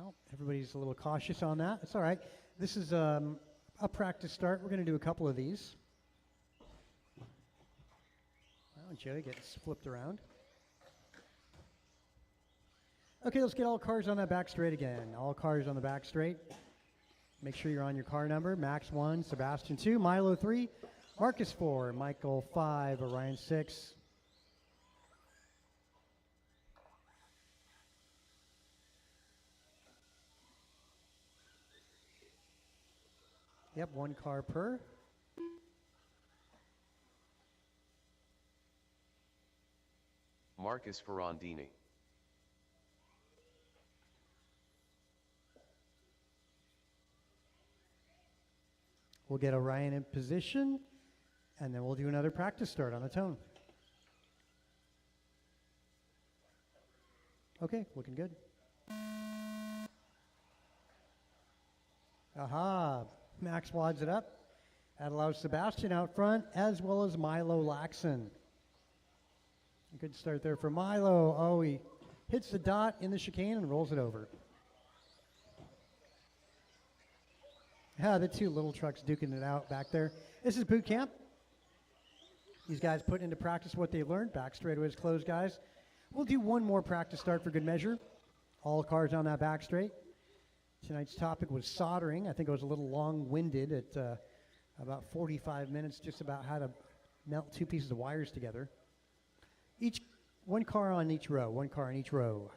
Well, everybody's a little cautious on that. It's all right. This is a practice start. We're going to do a couple of these. Well, Joey gets flipped around. Okay, let's get all cars on that back straight again. All cars on the back straight. Make sure you're on your car number. Max 1, Sebastian 2, Milo 3, Marcus 4, Michael 5, Orion 6. Yep, 1 car per. Marcus Ferrandini. We'll get Orion in position, and then we'll do another practice start on the tone. Okay, looking good. Aha, Max wads it up. That allows Sebastian out front, as well as Milo Laxon. A good start there for Milo. Oh, he hits the dot in the chicane and rolls it over. The two little trucks duking it out back there. This is boot camp. These guys put into practice what they learned. Back straightaways closed, guys. We'll do one more practice start for good measure. All cars on that back straight. Tonight's topic was soldering. I think it was a little long-winded at about 45 minutes, just about how to melt 2 pieces of wires together. One car on each row, 1 car on each row.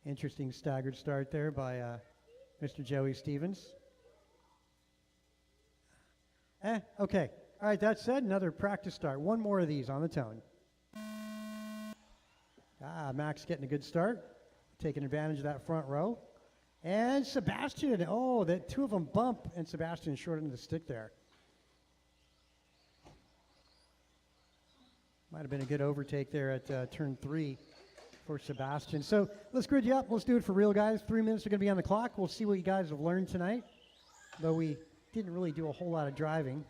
Interesting staggered start there by Mr. Joey Stevens. Okay. All right, that said, another practice start. One more of these on the tone. Max getting a good start, taking advantage of that front row. And Sebastian, that 2 of them bump, and Sebastian short into the stick there. Might have been a good overtake there at turn 3 for Sebastian. So let's grid you up. Let's do it for real, guys. 3 minutes are going to be on the clock. We'll see what you guys have learned tonight, though we didn't really do a whole lot of driving.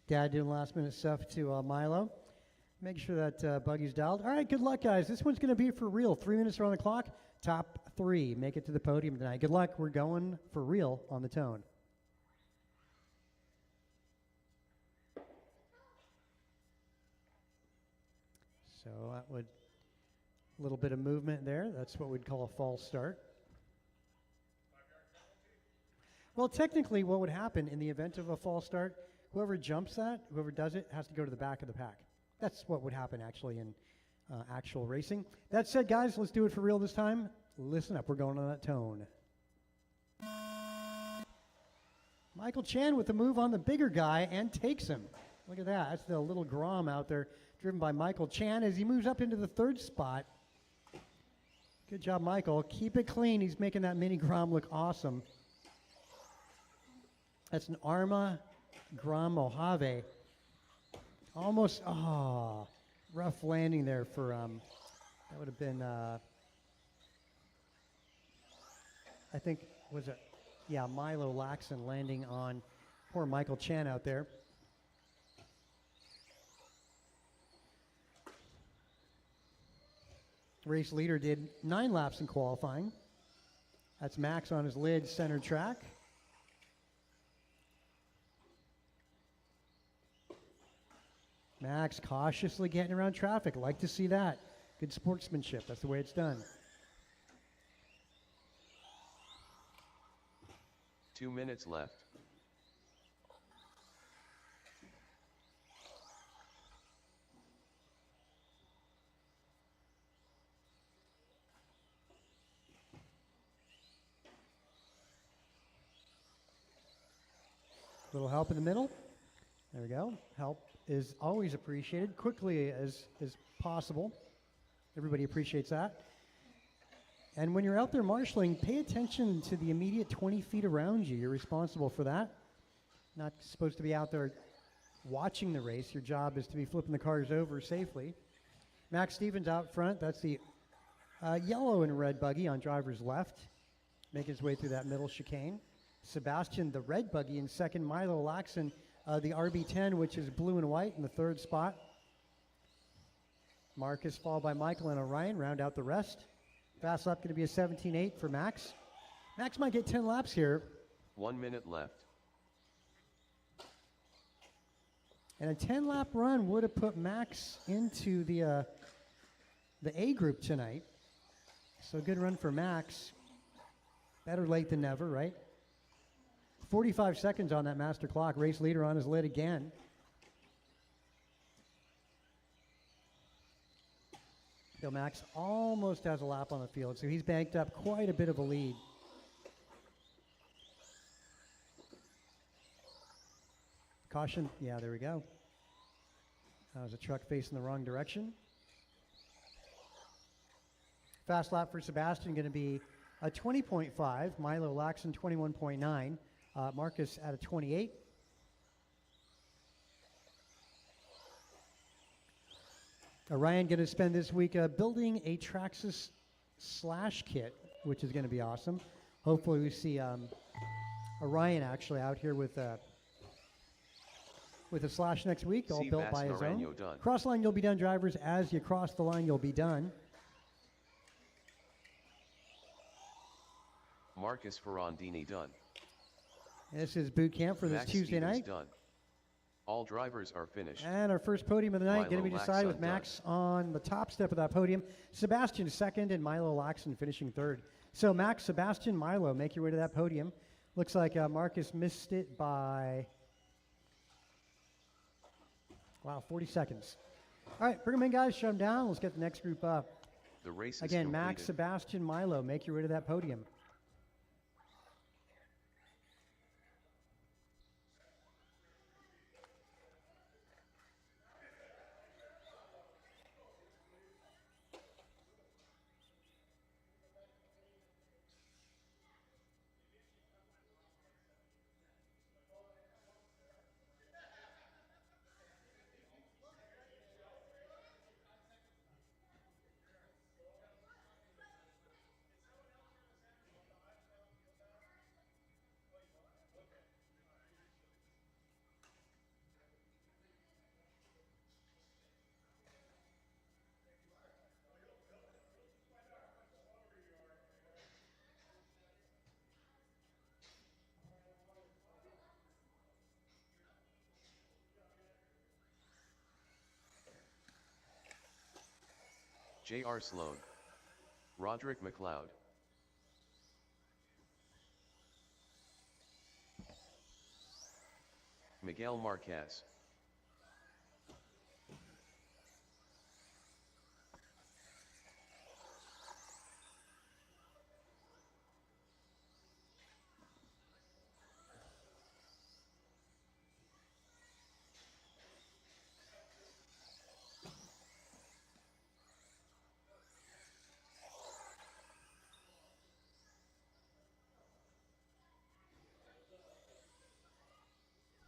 Dad doing last minute stuff to Milo. Make sure that buggy's dialed. All right, good luck, guys. This one's going to be for real. 3 minutes are on the clock. Top 3 make it to the podium tonight. Good luck. We're going for real on the tone. So that would, a little bit of movement there. That's what we'd call a false start. Well, technically what would happen in the event of a false start, whoever jumps that, whoever does it, has to go to the back of the pack. That's what would happen actually in actual racing. That said, guys, let's do it for real this time. Listen up, we're going on that tone. Michael Chan with the move on the bigger guy and takes him. Look at that. That's the little Grom out there driven by Michael Chan as he moves up into the 3rd spot. Good job, Michael. Keep it clean. He's making that mini Grom look awesome. That's an Arrma Grom Mojave. Almost, rough landing there for, that would have been, I think, was it, Milo Laxon landing on poor Michael Chan out there. Race leader did 9 laps in qualifying. That's Max on his lid, center track. Max cautiously getting around traffic. Like to see that. Good sportsmanship. That's the way it's done. 2 minutes left. Little help in the middle. There we go. Help is always appreciated, quickly as possible. Everybody appreciates that. And when you're out there marshaling, pay attention to the immediate 20 feet around you. You're responsible for that. Not supposed to be out there watching the race. Your job is to be flipping the cars over safely. Max Stevens out front. That's the yellow and red buggy on driver's left, making his way through that middle chicane. Sebastian, the red buggy, in second. Milo Laxon, the RB10, which is blue and white, in the third spot. Marcus, followed by Michael and Orion, round out the rest. Fast lap going to be a 17.8 for Max. Max might get 10 laps here. 1 minute left. And a 10-lap run would have put Max into the A group tonight. So good run for Max. Better late than never, right? 45 seconds on that master clock. Race leader on his lid again. Bill Max almost has a lap on the field, so he's banked up quite a bit of a lead. Caution, yeah, there we go. That was a truck facing the wrong direction. Fast lap for Sebastian going to be a 20.5. Milo Laxon 21.9. Marcus at a 28. Ryan going to spend this week building a Traxxas slash kit, which is going to be awesome. Hopefully we see Ryan actually out here with a slash next week, all built by his own. Cross line, you'll be done, drivers. As you cross the line, you'll be done. Marcus Ferrandini done. This is boot camp for this Max Tuesday Stevens night. done. All drivers are finished. And our first podium of the night going to be Milo decided with Laxon Max on the top step of that podium. Sebastian second and Milo Laxon finishing third. So Max, Sebastian, Milo, make your way to that podium. Looks like Marcus missed it by, 40 seconds. All right, bring them in, guys. Shut them down. Let's get the next group up. The race is Again, completed. Max, Sebastian, Milo, make your way to that podium. J.R. Sloan. Roderick McLeod. Miguel Marquez.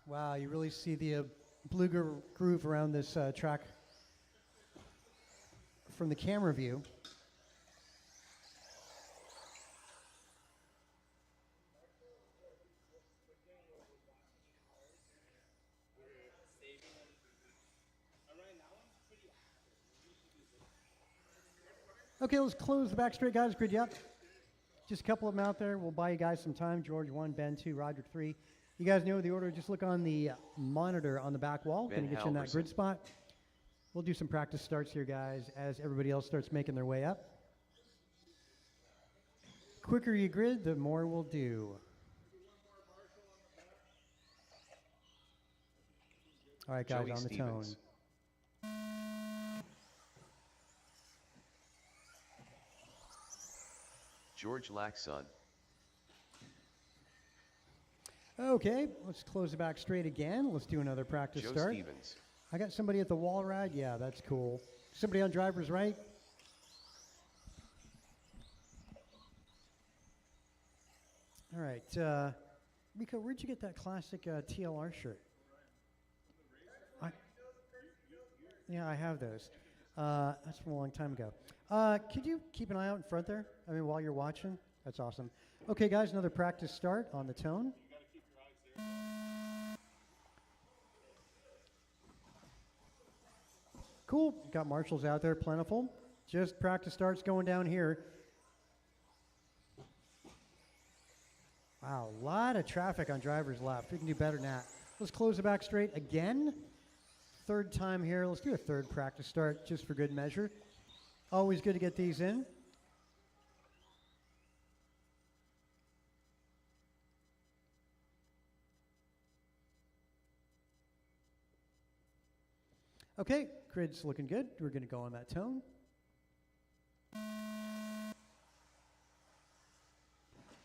Wow, you really see the blue groove around this track from the camera view. Okay, let's close the back straight, guys. Grid you up. Just a couple of them out there. We'll buy you guys some time. George 1, Ben 2, Roderick 3. You guys know the order. Just look on the monitor on the back wall. Going to get you in that grid spot. We'll do some practice starts here, guys, as everybody else starts making their way up. Quicker you grid, the more we'll do. All right, guys, Joey on the Stevens. tone. George Laxon. Okay, let's close the back straight again. Let's do another practice Joe start. Stevens. I got somebody at the wall ride. Yeah, that's cool. Somebody on driver's right. All right. Rico, where'd you get that classic TLR shirt? Yeah, I have those. That's from a long time ago. Could you keep an eye out in front there? I mean, while you're watching? That's awesome. Okay, guys, another practice start on the tone. Cool. Got marshals out there, plentiful. Just practice starts going down here. Wow, a lot of traffic on driver's left. We can do better than that. Let's close the back straight again. Third time here. Let's do a third practice start just for good measure. Always good to get these in. Okay, grid's looking good. We're going to go on that tone.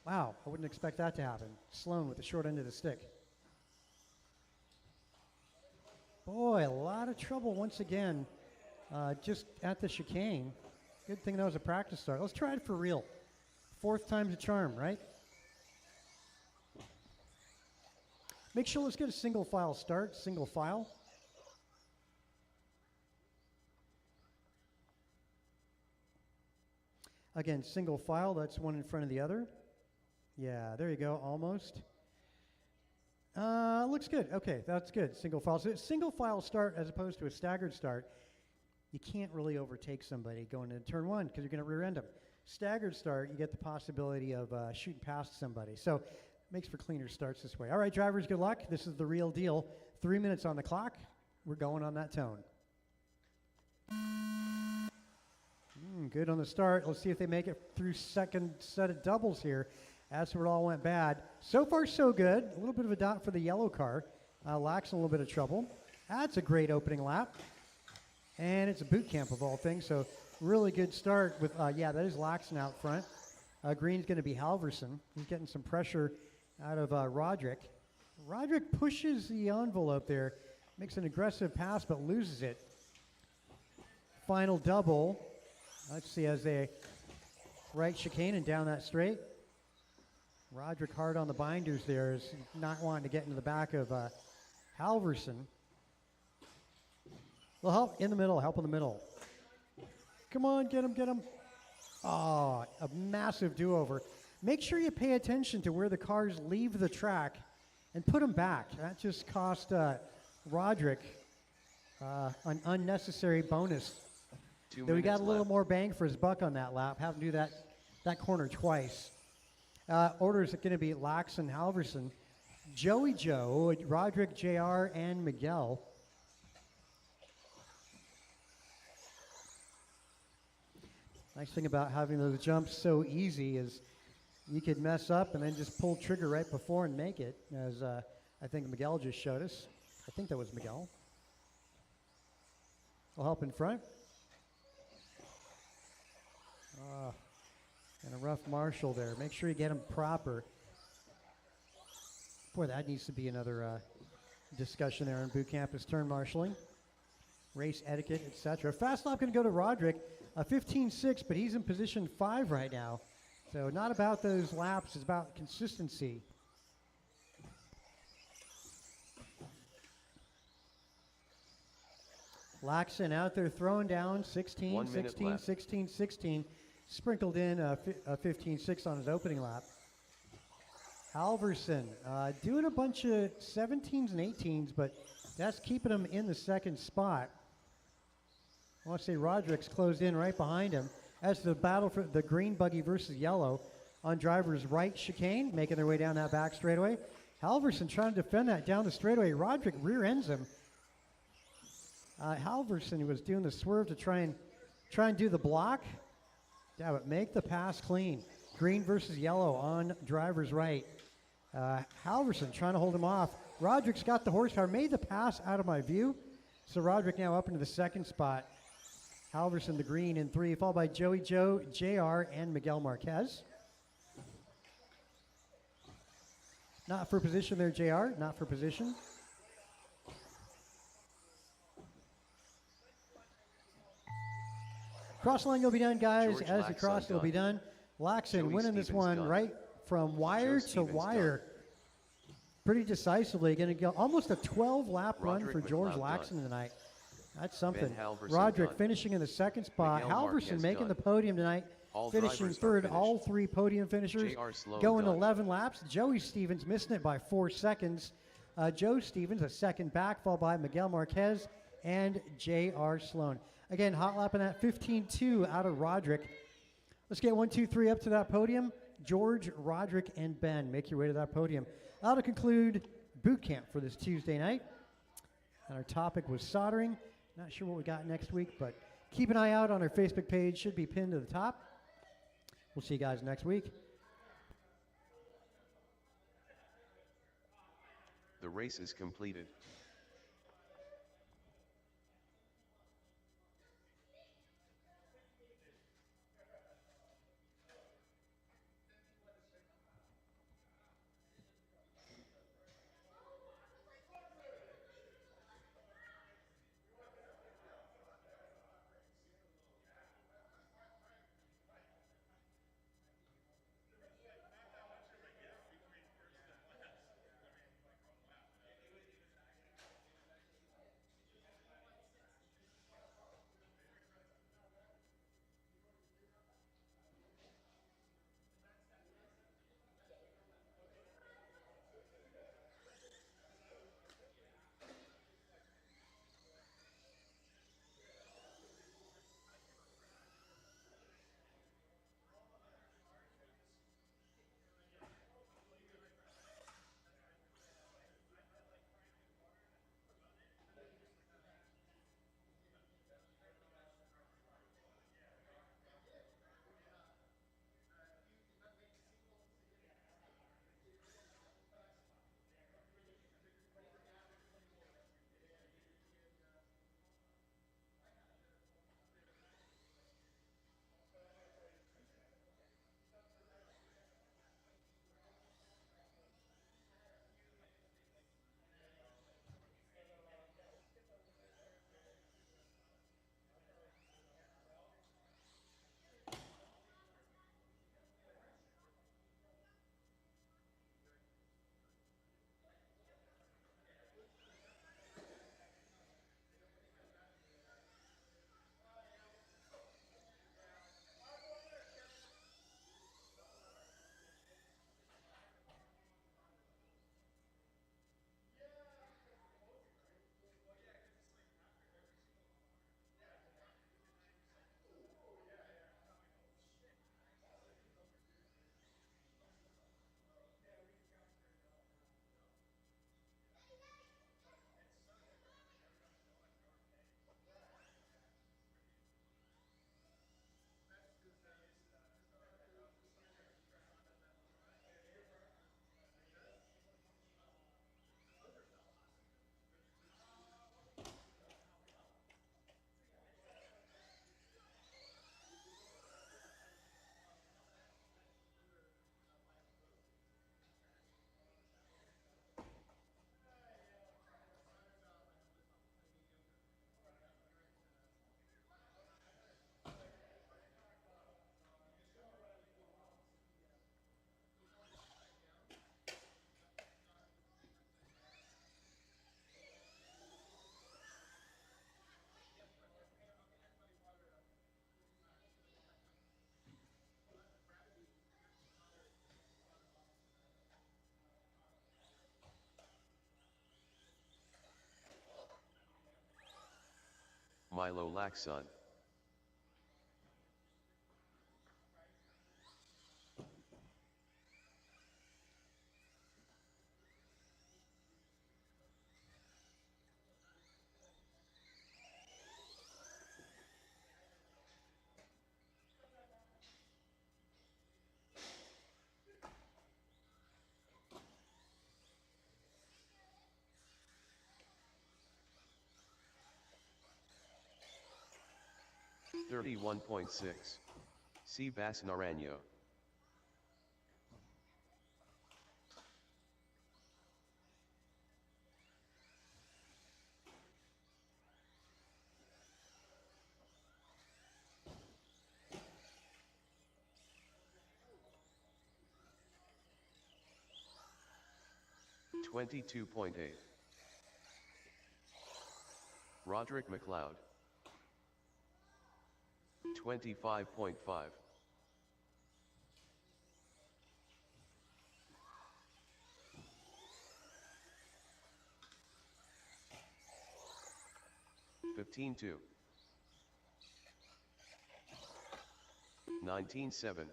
Wow, I wouldn't expect that to happen. Sloan with the short end of the stick. Boy, a lot of trouble once again just at the chicane. Good thing that was a practice start. Let's try it for real. Fourth time's a charm, right? Make sure let's get a single file start, single file. Again, single file, that's one in front of the other. Yeah, there you go, almost. Looks good. Okay, that's good. Single file. So single file start as opposed to a staggered start. You can't really overtake somebody going into turn one because you're going to rear end them. Staggered start, you get the possibility of shooting past somebody. So makes for cleaner starts this way. All right, drivers, good luck. This is the real deal. 3 minutes on the clock. We're going on that tone. Good on the start. Let's see if they make it through second set of doubles here. That's where it all went bad. So far, so good. A little bit of a dot for the yellow car. Lax in a little bit of trouble. That's a great opening lap. And it's a boot camp of all things, so really good start with, yeah, that is Laxon out front. Green's going to be Halverson. He's getting some pressure out of Roderick. Roderick pushes the envelope there, makes an aggressive pass, but loses it. Final double. Let's see as they right chicane and down that straight. Roderick hard on the binders there, is not wanting to get into the back of Halverson. Well, help in the middle, help in the middle. Come on, get him, get him. Oh, a massive do-over. Make sure you pay attention to where the cars leave the track and put them back. That just cost Roderick an unnecessary bonus. Though he got a little more bang for his buck on that lap. Have him do that corner twice. Orders are going to be Lax and Halverson. Joey Joe, Roderick, JR, and Miguel. Nice thing about having those jumps so easy is you could mess up and then just pull trigger right before and make it, as I think Miguel just showed us. I think that was Miguel. Will help in front. And a rough marshal there. Make sure you get him proper. Boy, that needs to be another discussion there in boot camp is turn marshaling, race etiquette, etc. Fast lap going to go to Roderick, 15.6, but he's in position 5 right now. So not about those laps, it's about consistency. Laxon out there throwing down 16, 16, 16, 16. Sprinkled in a 15.6 on his opening lap. Halverson doing a bunch of 17s and 18s, but that's keeping him in the second spot. I want to say Roderick's closed in right behind him. As the battle for the green buggy versus yellow on driver's right chicane, making their way down that back straightaway. Halverson trying to defend that down the straightaway. Roderick rear ends him. Halverson was doing the swerve to try and do the block. Yeah, but make the pass clean. Green versus yellow on driver's right. Halverson trying to hold him off. Roderick's got the horsepower, made the pass out of my view. So Roderick now up into the second spot. Halverson, the green, in 3, followed by Joey Joe, JR, and Miguel Marquez. Not for position there, JR, not for position. Cross line will be done, guys. George As you cross, it'll be done. Laxon Joey winning this Stevens one gone. right from wire to Stevens wire. done. Pretty decisively. Going to go almost a 12-lap run Roderick for George McLeod Laxon done. tonight. That's something. Halverson Roderick done. finishing in the second spot. Miguel Halverson Marquez making done. the podium tonight, All finishing drivers are third. finished. All three podium finishers J.R. Sloan going done. 11 laps. Joey Stevens missing it by 4 seconds. Joe Stevens a second back, followed by Miguel Marquez and J.R. Sloan. Again, hot lapping at 15-2 out of Roderick. Let's get 1, 2, 3 up to that podium. George, Roderick, and Ben. Make your way to that podium. That'll conclude boot camp for this Tuesday night. And our topic was soldering. Not sure what we got next week, but keep an eye out on our Facebook page. Should be pinned to the top. We'll see you guys next week. The race is completed. Milo Laxon. $31.6. Sebas Naranjo. 22.8. Roderick McLeod. 25.5. $15.2. 19.7.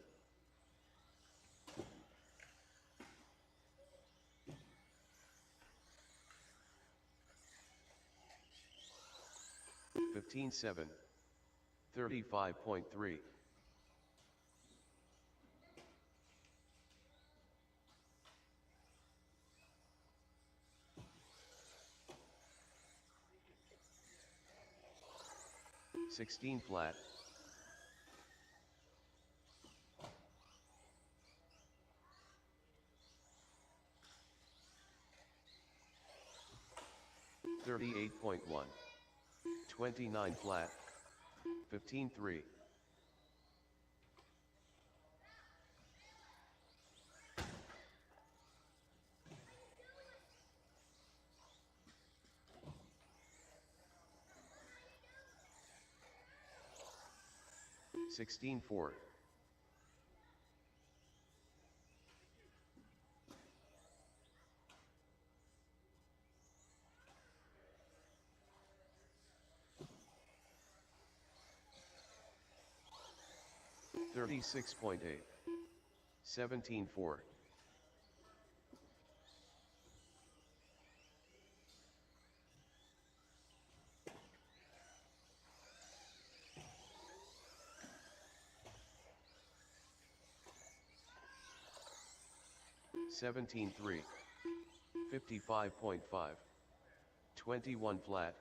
15.7. 35.3. 16 flat. 38.1. 29 flat. 15.3. 16.4. 36.8. 17.4. 17.3. 55.5. 21 flat.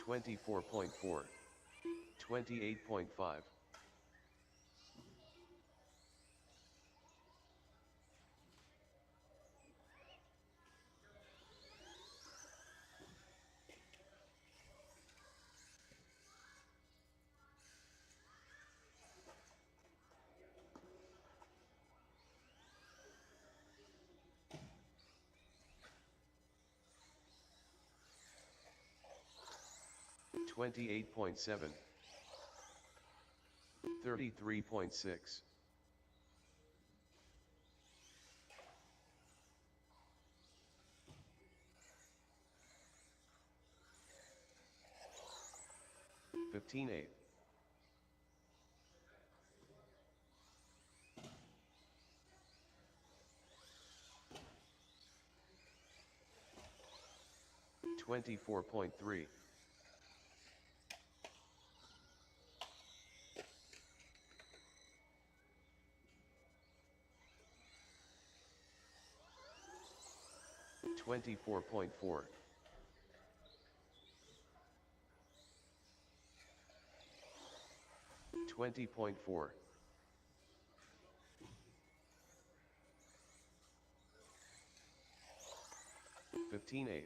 24.4. 28.5. 28.7. 33.6. 15.8. 24.3. 24.4. 20.4. 15.8.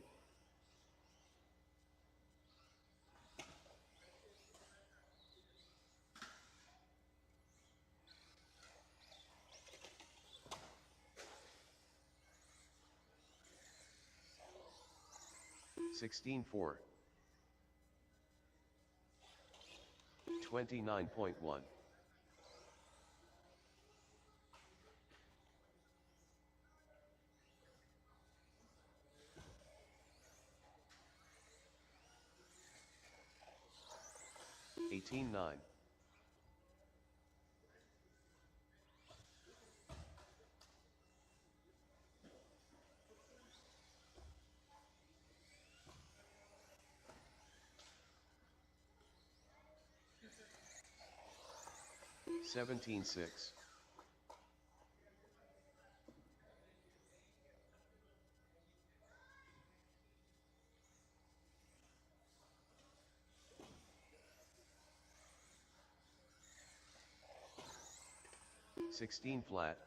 16.4. 29.1. 18.9. 17.6. 16 flat,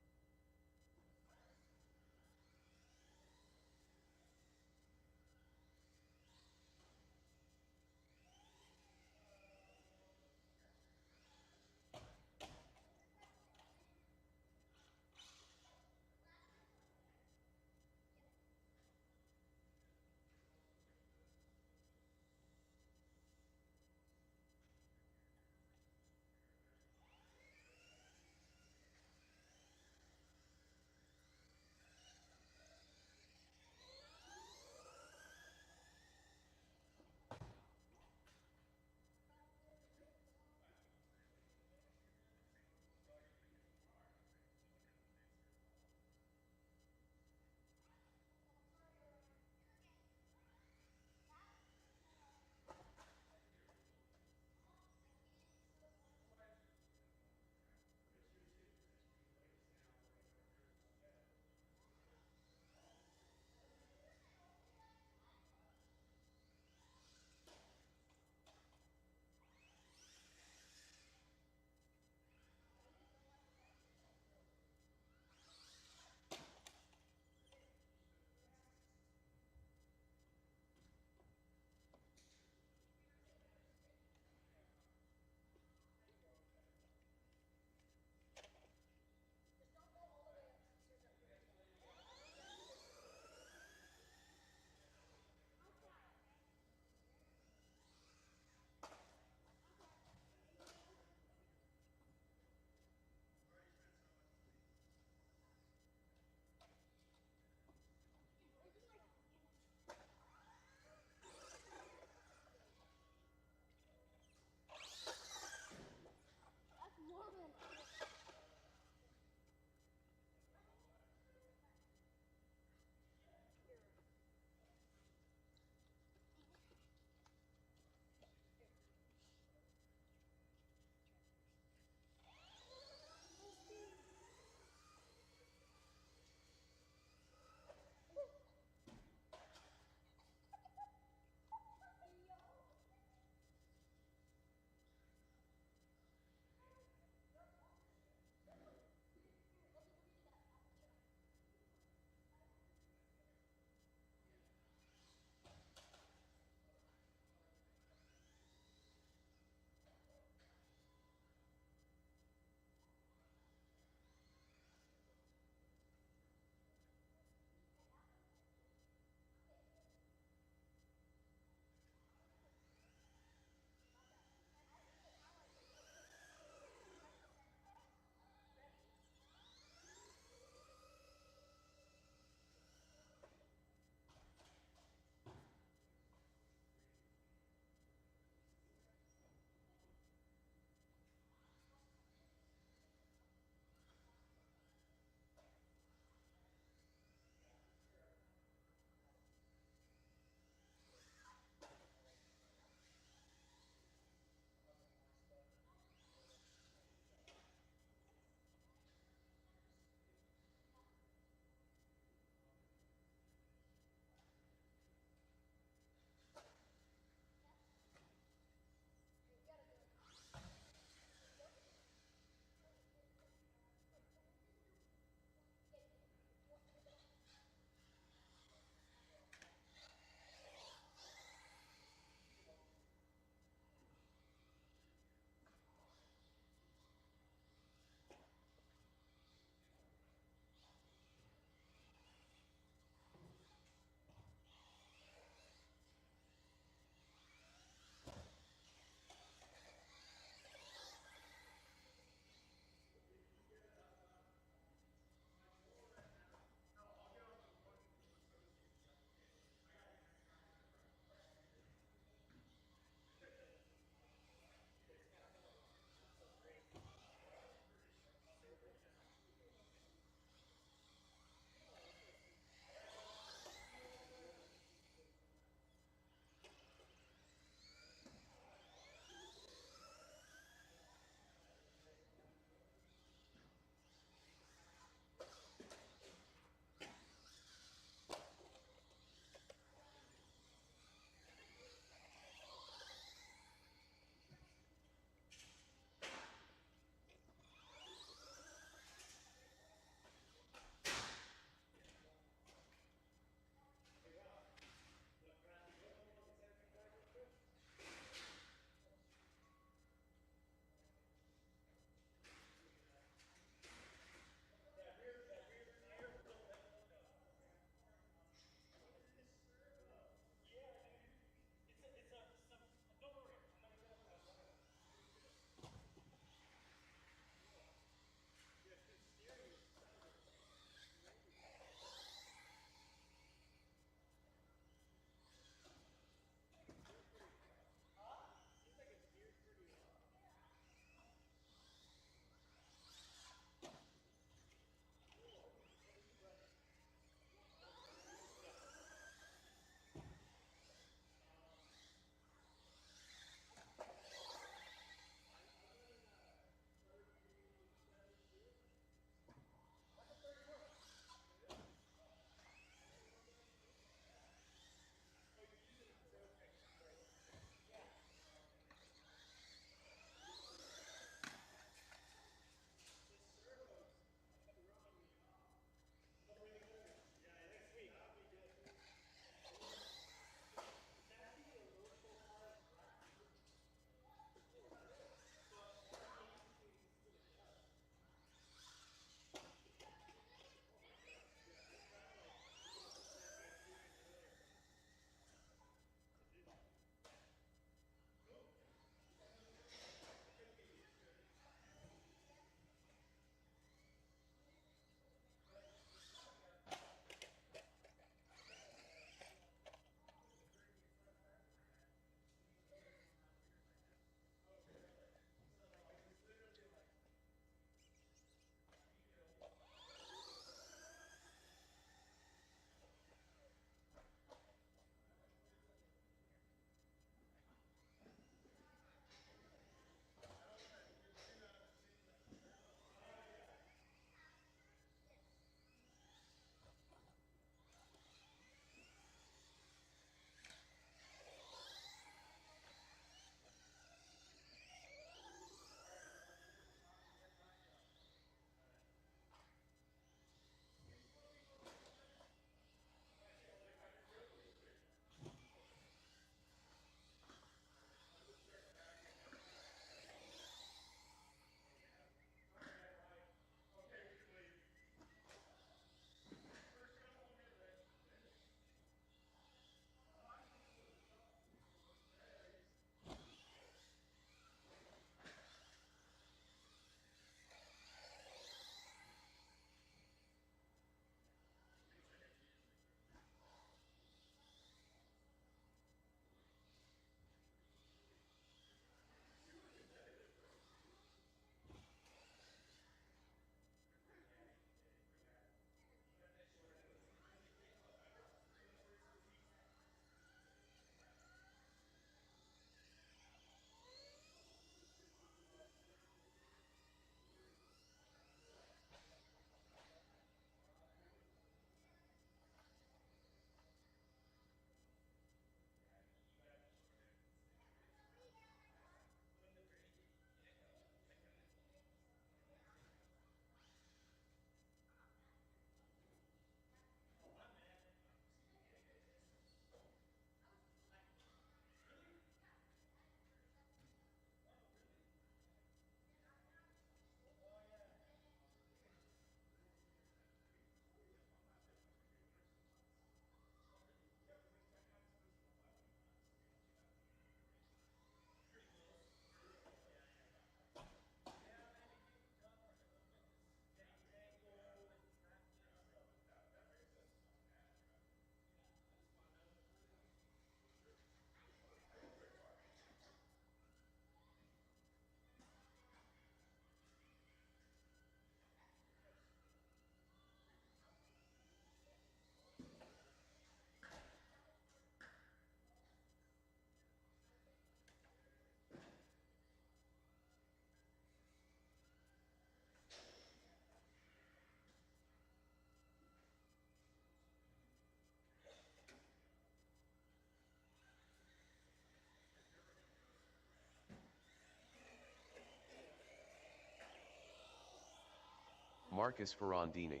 Marcus Ferrandini.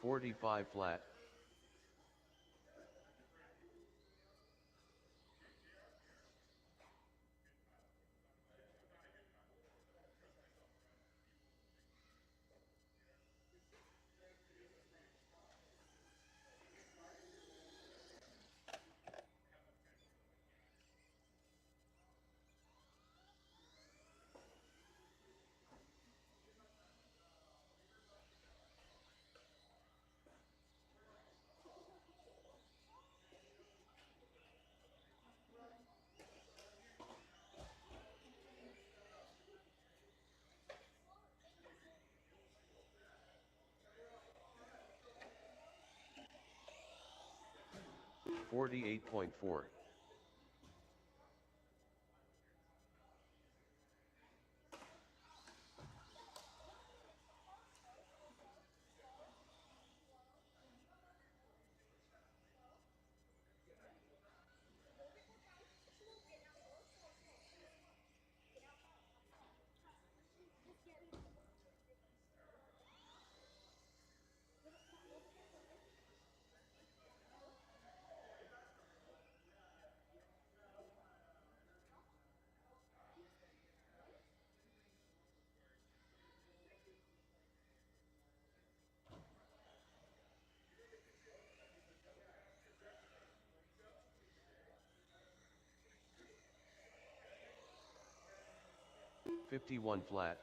$45 flat. $48.4. $51 flat.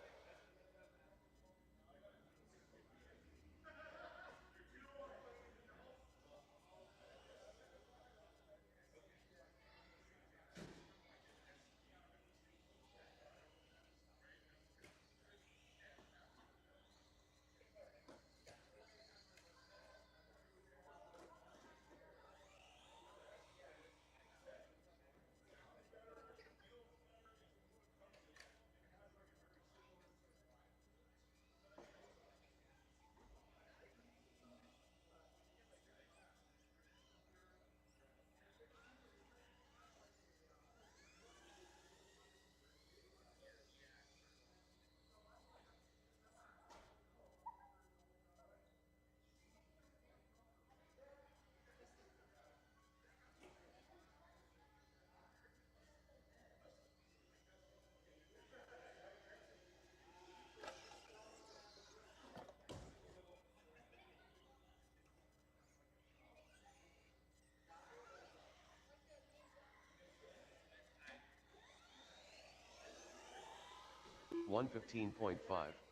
$115.5.